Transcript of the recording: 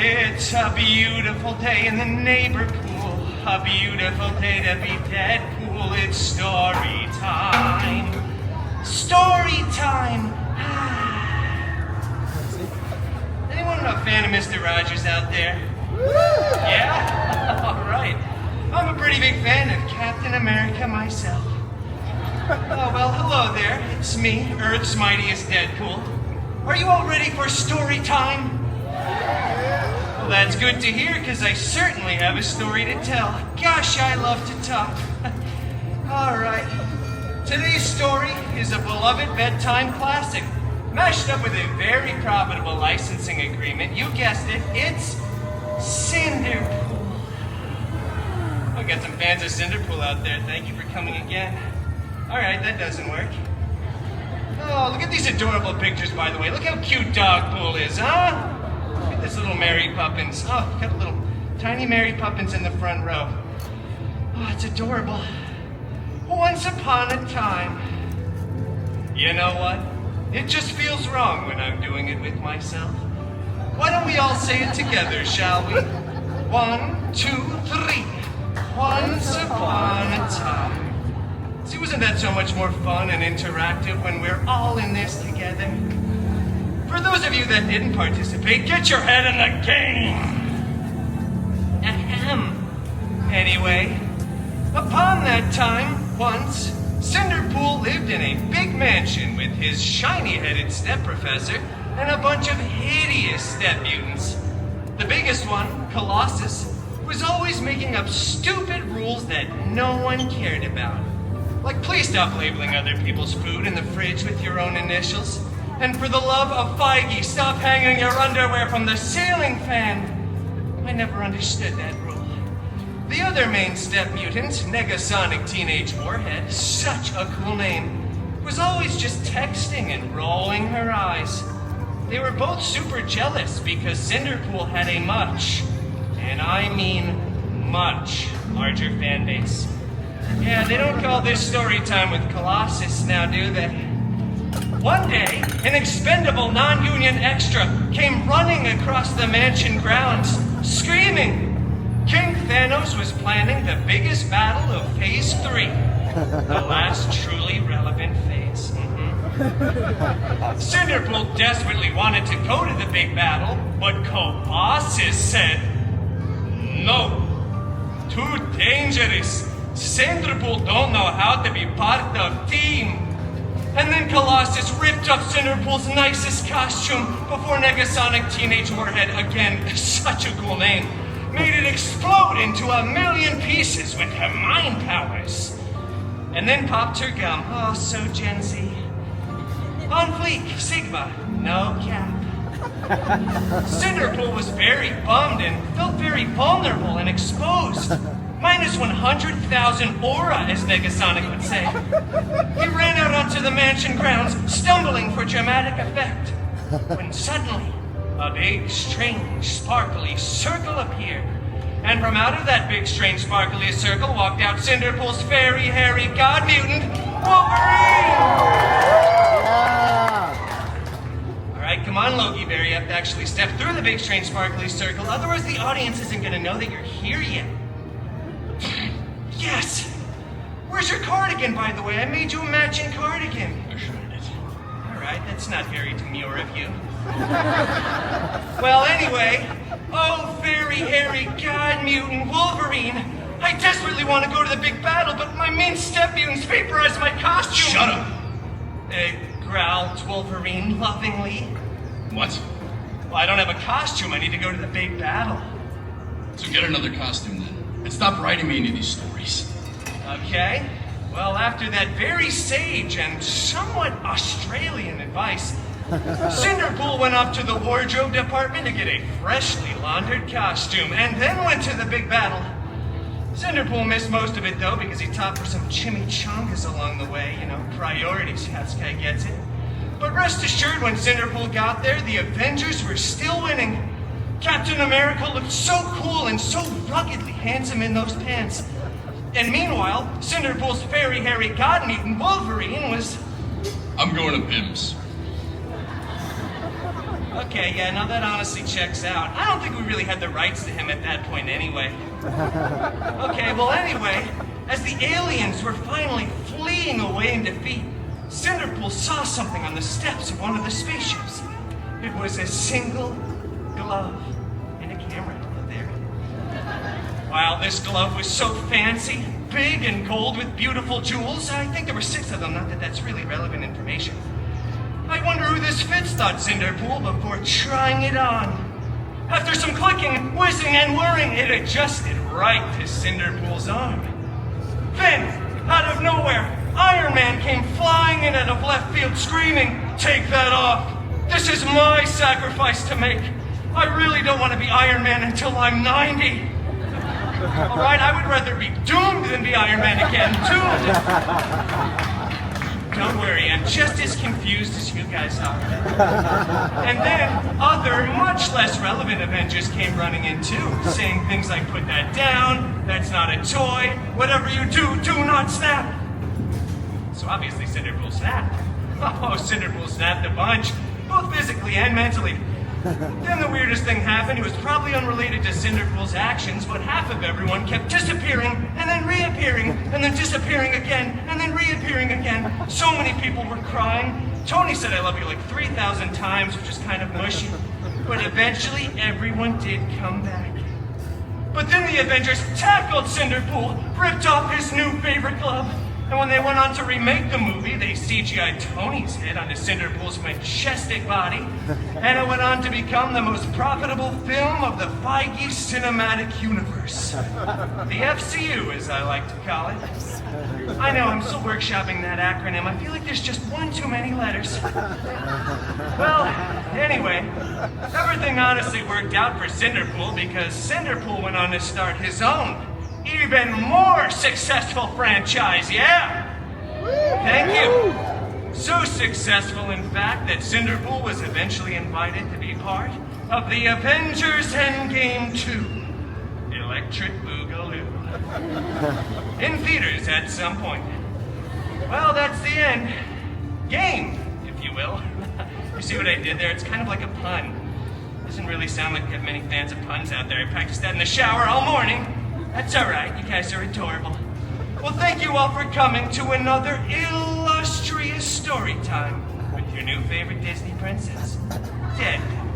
It's a beautiful day in the neighbor pool. A beautiful day to be Deadpool. It's story time. Story time. Anyone a fan of Mr. Rogers out there? Yeah? All right. I'm a pretty big fan of Captain America myself. Oh, well, hello there. It's me, Earth's mightiest Deadpool. Are you all ready for story time? Well, that's good to hear, because I certainly have a story to tell. Gosh, I love to talk. All right. Today's story is a beloved bedtime classic, mashed up with a very profitable licensing agreement. You guessed it, it's Cinderpool. I got some fans of Cinderpool out there. Thank you for coming again. All right, that doesn't work. Oh, look at these adorable pictures, by the way. Look how cute Dogpool is, huh? Look at this little Mary Poppins. Oh, got little tiny Mary Poppins in the front row. Oh, it's adorable. Once upon a time. You know what? It just feels wrong when I'm doing it with myself. Why don't we all say it together, shall we? 1, 2, 3. Once upon a time. See, wasn't that so much more fun and interactive when we're all in this together? For those of you that didn't participate, get your head in the game! Ahem. Anyway, upon that time, once, Cinderpool lived in a big mansion with his shiny-headed step professor and a bunch of hideous step mutants. The biggest one, Colossus, was always making up stupid rules that no one cared about. Like, please stop labeling other people's food in the fridge with your own initials. And for the love of Feige, stop hanging your underwear from the ceiling fan. I never understood that rule. The other main step mutant, Negasonic Teenage Warhead, such a cool name, was always just texting and rolling her eyes. They were both super jealous because Cinderpool had a much, and I mean much, larger fan base. Yeah, they don't call this story time with Colossus now, do they? One day, an expendable non-union extra came running across the mansion grounds, screaming. King Thanos was planning the biggest battle of Phase 3, the last truly relevant phase. Cinderpool desperately wanted to go to the big battle, but Colossus said, "No, too dangerous. Cinderpool don't know how to be part of team." And then Colossus ripped up Cinderpool's nicest costume before Negasonic Teenage Warhead, again, such a cool name, made it explode into a million pieces with her mind powers. And then popped her gum. Oh, so Gen Z. On fleek, Sigma, no cap. Cinderpool was very bummed and felt very vulnerable and exposed. Minus 100,000 aura, as Negasonic would say. He ran out onto the mansion grounds, stumbling for dramatic effect. When suddenly, a big, strange, sparkly circle appeared. And from out of that big, strange, sparkly circle walked out Cinderpool's fairy, hairy god mutant, Wolverine! All right, come on, Loki Bear, you have to actually step through the big, strange, sparkly circle. Otherwise, the audience isn't going to know that you're here yet. Yes! Where's your cardigan, by the way? I made you a matching cardigan. I shredded it. Alright, that's not very demure of you. Well, anyway, oh, fairy, hairy, god mutant Wolverine, I desperately want to go to the big battle, but my main step mutants vaporized my costume. Shut up! Growled Wolverine lovingly. What? Well, I don't have a costume. I need to go to the big battle. So get another costume then. And stop writing me any of these stories. Okay. Well, after that very sage and somewhat Australian advice, Cinderpool went up to the wardrobe department to get a freshly laundered costume, and then went to the big battle. Cinderpool missed most of it, though, because he topped for some chimichangas along the way. You know, priorities, this guy gets it. But rest assured, when Cinderpool got there, the Avengers were still winning. Captain America looked so cool and so ruggedly handsome in those pants. And meanwhile, Cinderpool's fairy, hairy god mutant Wolverine was... I'm going to Bim's. Okay, yeah, now that honestly checks out. I don't think we really had the rights to him at that point anyway. Okay, well anyway, as the aliens were finally fleeing away in defeat, Cinderpool saw something on the steps of one of the spaceships. It was a single glove and a camera there. Wow, this glove was so fancy, big and gold with beautiful jewels. I think there were 6 of them, not that that's really relevant information. I wonder who this fits, thought Cinderpool before trying it on. After some clicking, whizzing, and whirring, it adjusted right to Cinderpool's arm. Then, out of nowhere, Iron Man came flying in out of left field screaming, "Take that off! This is my sacrifice to make! I really don't want to be Iron Man until I'm 90! Alright, I would rather be doomed than be Iron Man again, doomed! Don't worry, I'm just as confused as you guys are. And then, other, much less relevant Avengers came running in too, saying things like, "Put that down, that's not a toy, whatever you do, do not snap." So obviously Cinderpool snapped. Oh, Cinderpool snapped a bunch, both physically and mentally. Then the weirdest thing happened. It was probably unrelated to Cinderpool's actions, but half of everyone kept disappearing and then reappearing and then disappearing again and then reappearing again. So many people were crying. Tony said "I love you" like 3,000 times, which is kind of mushy. But eventually everyone did come back. But then the Avengers tackled Cinderpool, ripped off his new favorite glove. And when they went on to remake the movie, they CGI'd Tony's head onto Cinderpool's majestic body, and it went on to become the most profitable film of the Feige cinematic universe. The FCU, as I like to call it. I know, I'm still workshopping that acronym. I feel like there's just one too many letters. Well, anyway, everything honestly worked out for Cinderpool because Cinderpool went on to start his own, even more successful franchise, yeah? Thank you. So successful, in fact, that Cinderpool was eventually invited to be part of the Avengers Endgame 2, Electric Boogaloo. In theaters at some point. Well, that's the end. Game, if you will. You see what I did there? It's kind of like a pun. Doesn't really sound like we have many fans of puns out there. I practiced that in the shower all morning. That's all right. You guys are adorable. Well, thank you all for coming to another illustrious story time with your new favorite Disney princess, Deadpool.